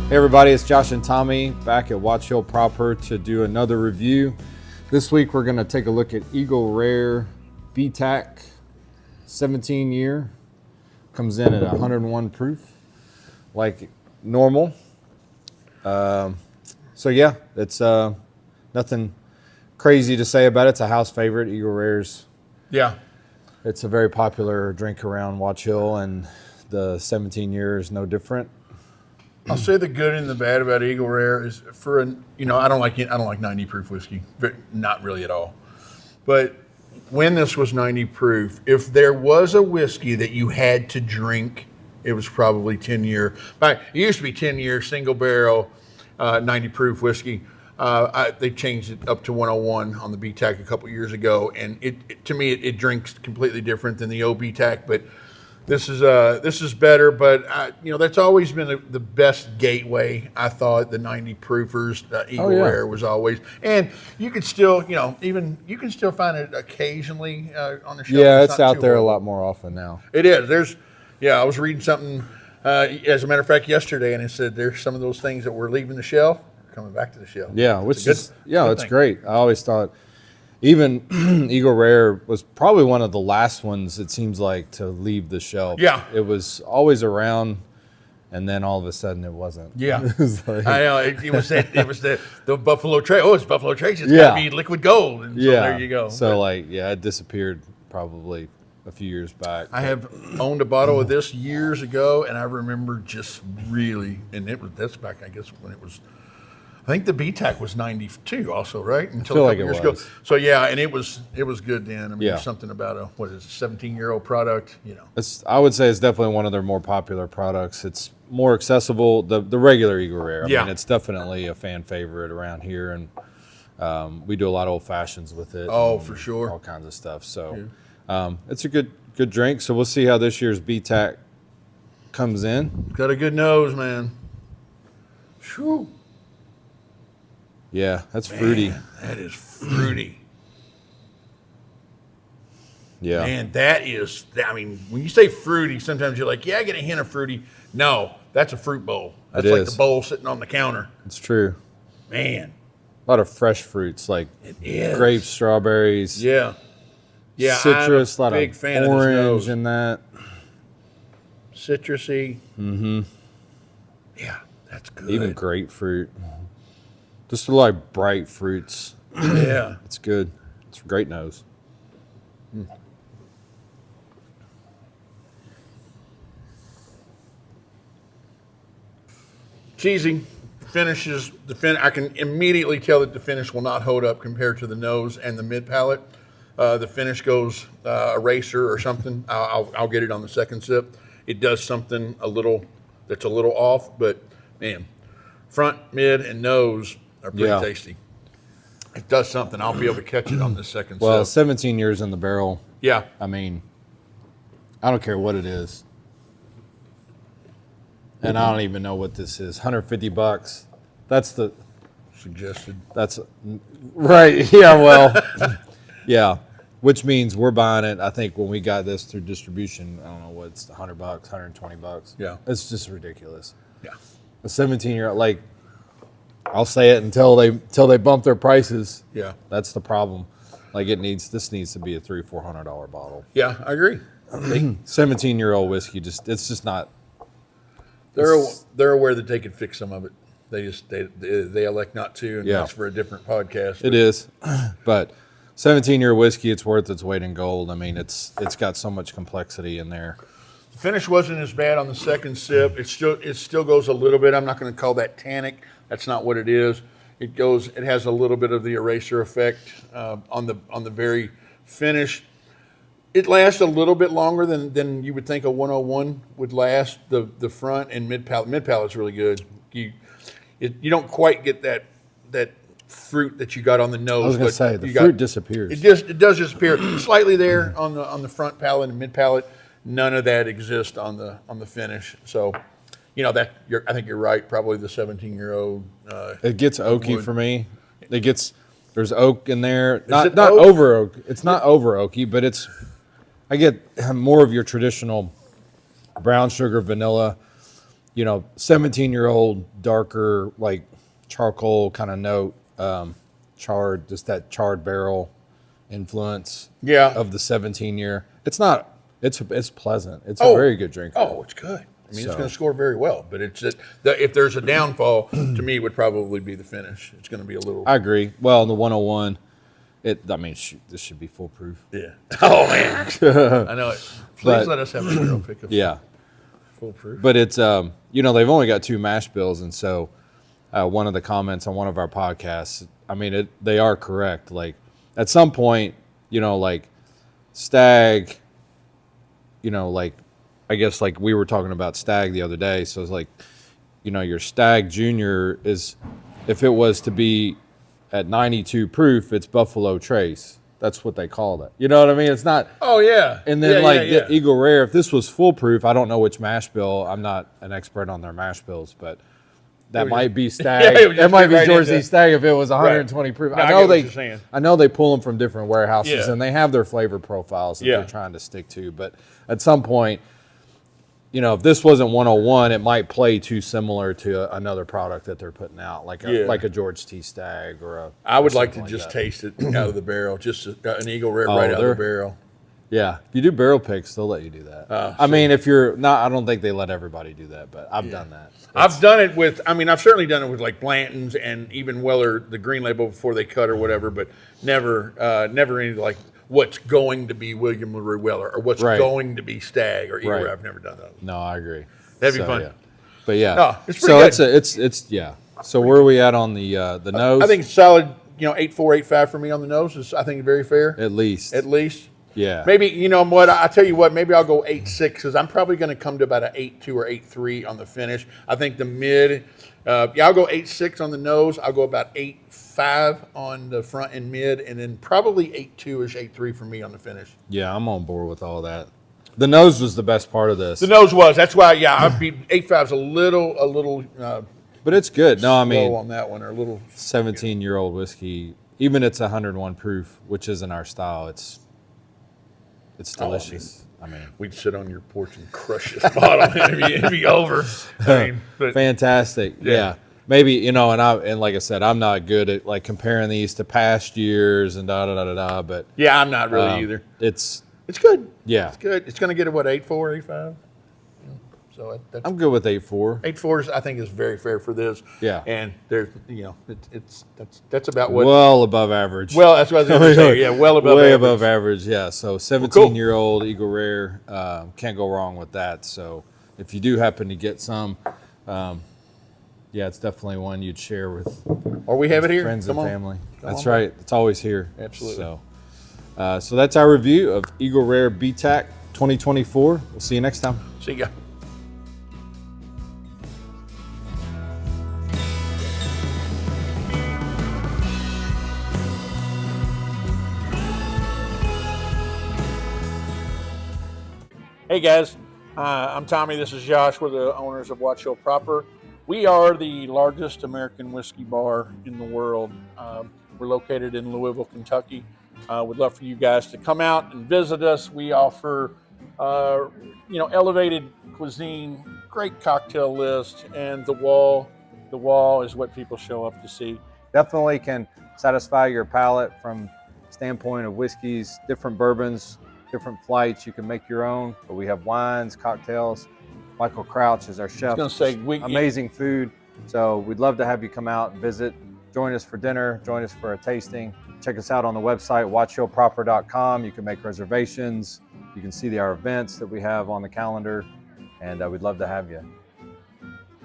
Hey everybody, it's Josh and Tommy back at Watch Hill Proper to do another review. This week we're going to take a look at Eagle Rare BTAC 17 year. Comes in at 101 proof, like normal. So yeah, it's nothing crazy to say about it. It's a house favorite, Eagle Rare's. Yeah. It's a very popular drink around Watch Hill, and the 17 year is no different. I'll say the good and the bad about Eagle Rare is for I don't like 90 proof whiskey, not really at all. But when this was 90 proof, if there was a whiskey that you had to drink, it was probably 10 year. It used to be 10 year single barrel 90 proof whiskey. They changed it up to 101 on the BTAC a couple years ago, and to me it drinks completely different than the old BTAC, but this is better. But that's always been the best gateway. I thought the 90 proofers, Eagle Rare was always, and you could still you can still find it occasionally on the shelf. Yeah, it's out there a lot more often now. It is. I was reading something as a matter of fact yesterday, and it said there's some of those things that were leaving the shelf coming back to the shelf. Yeah, it's great. I always thought even Eagle Rare was probably one of the last ones, it seems like, to leave the shelf. Yeah. It was always around, and then all of a sudden it wasn't. Yeah. It was like, I know. It was the Buffalo Trace. Oh, it's Buffalo Trace. It's got to be liquid gold. And so there you go. So it disappeared probably a few years back. I have owned a bottle of this years ago, and I remember just really, and that's back, I guess, when it was, I think the BTAC was 92 also, right? Until I feel a like couple it years was. ago. So yeah, and it was good then. I mean, Yeah. there's something about a 17-year-old product, I would say it's definitely one of their more popular products. It's more accessible, the regular Eagle Rare. I mean, it's definitely a fan favorite around here, and we do a lot of old fashions with it. Oh, for sure. All kinds of stuff. So it's a good drink. So we'll see how this year's BTAC comes in. Got a good nose, man. Whew. Yeah, that's fruity. Man, that is fruity. Yeah. Man, that is, I mean, when you say fruity, sometimes you're like, I get a hint of fruity. No, that's a fruit bowl. That's like the bowl sitting on the counter. It's true. Man. A lot of fresh fruits like grapes, strawberries. Yeah. Yeah, citrus, I'm a big fan of this nose. In that. Citrusy. Mm-hmm. Yeah, that's good. Even grapefruit. Just like bright fruits. Yeah. It's good. It's a great nose. Cheesy. I can immediately tell that the finish will not hold up compared to the nose and the mid palate. The finish goes eraser or something. I'll get it on the second sip. It does something that's a little off, but man, front, mid, and nose are pretty tasty. It does something. I'll be able to catch it on the second Well, sip. 17 years in the barrel. Yeah. I mean, I don't care what it is. And I don't even know what this is. $150. That's the Suggested. That's right. Yeah, well, yeah. Which means we're buying it. I think when we got this through distribution, I don't know what's $100, $120. Yeah. It's just ridiculous. Yeah. A 17-year-old, I'll say it until they bump their prices. Yeah. That's the problem. This needs to be a $300-400 bottle. Yeah, I agree. 17-year-old whiskey it's just not. They're aware that they could fix some of it. They elect not to, and that's for a different podcast. It is, but 17-year whiskey, it's worth its weight in gold. I mean, it's got so much complexity in there. The finish wasn't as bad on the second sip. It still goes a little bit. I'm not going to call that tannic. That's not what it is. It has a little bit of the eraser effect on the very finish. It lasts a little bit longer than you would think a 101 would last. The front and mid palate. Mid palate's really good. You don't quite get that fruit that you got on the nose. I was going to say the fruit disappears. It does disappear slightly there on the front palate and mid palate. None of that exists on the finish. So, I think you're right. Probably the 17-year-old. It gets oaky for me. There's oak in there. Not oak? over oak. It's not over oaky, but I get more of your traditional brown sugar vanilla. 17-year-old, darker, like charcoal kind of note, charred, just that charred barrel influence of the 17-year. It's not, it's pleasant. It's a very good drink. Oh, it's good. I mean, it's going to score very well, but it's just, if there's a downfall, to me, it would probably be the finish. It's going to be a little. I agree. Well, in the 101, shoot, this should be foolproof. Yeah. Oh, man. I know it. Please let us have a barrel pickup. Yeah. Foolproof. But it's, they've only got 2 mash bills. And so one of the comments on one of our podcasts, they are correct. Like at some point, like Stag, I guess like we were talking about Stag the other day. So it's like, your Stag Junior is, if it was to be at 92 proof, it's Buffalo Trace. That's what they call it. You know what I mean? It's not. Oh, yeah. And then the Eagle Rare, if this was foolproof, I don't know which mash bill. I'm not an expert on their mash bills, but that might be Stag. That might be George C. Stag if it was 120 proof. No, I know they pull them from different warehouses and they have their flavor profiles that they're trying to stick to. But at some point, if this wasn't 101, it might play too similar to another product that they're putting out, like a George T. Stag or a. I would like to just taste it out of the barrel, just an Eagle Rare right out of the barrel. Yeah, if you do barrel picks, they'll let you do that. I mean, if you're not, I don't think they let everybody do that, but I've done that. I've done it with. I've certainly done it with like Blanton's and even Weller, the green label before they cut or whatever, but never any like. What's going to be William LaRue Weller or what's going to be Stag or Eagle Rare. I've never done that. No, I agree. That'd be fun. Yeah. But yeah, no, it's pretty good. It's So where are we at on the nose? I think solid, 8.4, 8.5 for me on the nose is I think very fair. At least. Yeah. Maybe what I tell you what, maybe I'll go 8.6 because I'm probably going to come to about an 8.2 or 8.3 on the finish. I think the mid, I'll go 8.6 on the nose. I'll go about 8.5 on the front and mid, and then probably 8.2ish, 8.3 for me on the finish. Yeah, I'm on board with all that. The nose was the best part of this. The nose was. That's why. Yeah, I'd be 8.5's a little. But it's good. No, I mean, on that one or a little 17-year-old whiskey. Even it's 101 proof, which isn't our style. It's delicious. We'd sit on your porch and crush this bottle, and it'd be over. Fantastic. Yeah. Maybe and like I said, I'm not good at like comparing these to past years and but yeah, I'm not really either. It's good. Yeah, it's good. It's going to get a 8.4, 8.5. So I'm good with 8.4. 8.4 I think is very fair for this. Yeah, and there's that's about what well above average. Well, that's what I was going to say. Yeah, well above way average. Above average. Yeah, so 17-year-old Eagle Rare, can't go wrong with that. So if you do happen to get some, it's definitely one you'd share with. Or we have it here. Friends and family. That's on. right. It's always here. Absolutely. So that's our review of Eagle Rare BTAC 2024. We'll see you next time. See ya. Hey guys, I'm Tommy. This is Josh. We're the owners of Watch Hill Proper. We are the largest American whiskey bar in the world. We're located in Louisville, Kentucky. We'd love for you guys to come out and visit us. We offer, elevated cuisine, great cocktail list, and the wall is what people show up to see. Definitely can satisfy your palate from standpoint of whiskeys, different bourbons, different flights. You can make your own, but we have wines, cocktails. Michael Crouch is our chef. I was going to say, amazing food. So we'd love to have you come out and visit. Join us for dinner. Join us for a tasting. Check us out on the website, watchhillproper.com. You can make reservations. You can see our events that we have on the calendar, and we'd love to have you.